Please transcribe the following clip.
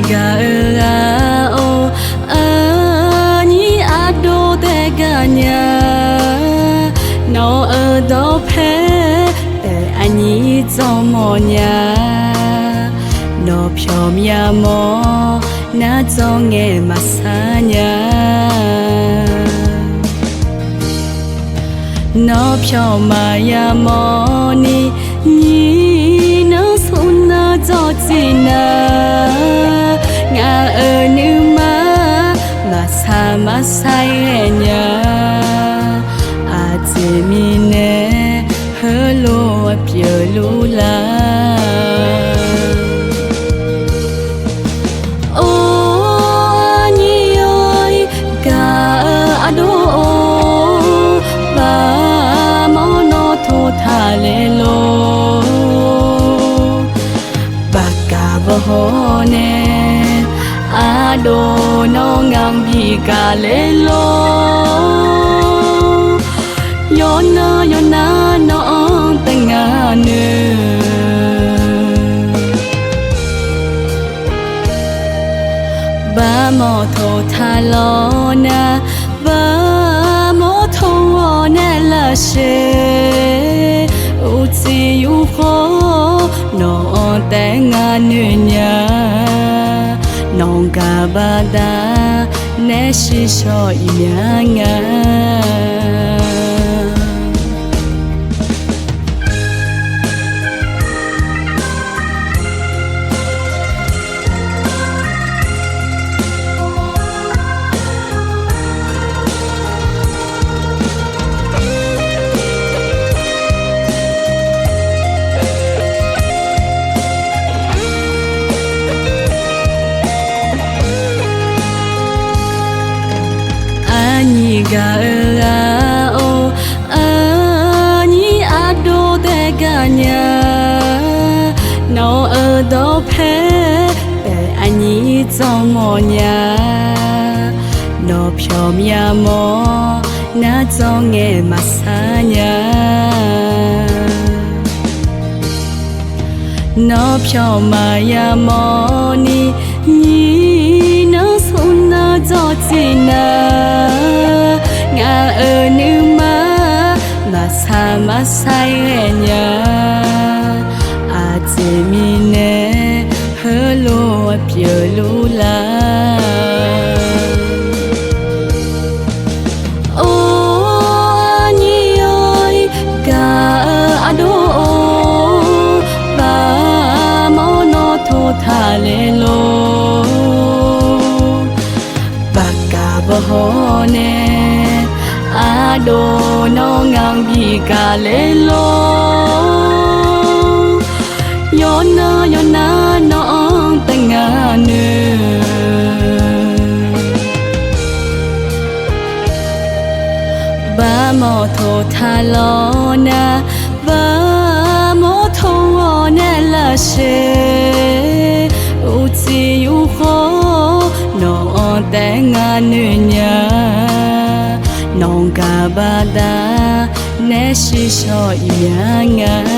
ga o ani ado te ganya no do phe te ani zomo nya no phom ya mo na zonge masanya no phom ya mo ni no sunna zo china nga nu ma sa ma sai nya a chi mi ne hello pyo lu la o ni oi ga ado ba mo no tho tha le lo ba ka bo ho ne ado no ngang bi ka le lo yo na no tanga ne ba mo tho tha lo na ba mo tho wo ne la she u chi yu kho no tanga ne nya nong ga ba da ne shi sho ya nga ga o ani ado te ganya no do phe te ani zomo nya no phom ya mo na zonge masanya no phom ya mo ni no sunna zo china nga nu ma sa ma sai nya a chi mi ne hello pyo lu la o ni oi ga ado ba mo no tho tha le lo ba ka bo ho ne ado no ngang bi ka le lo yo na no tanga ne ba mo tho tha lo na ba mo tho wo ne la she u chi yu kho no tanga ne nya nong ga ba da ne shi sho ya nga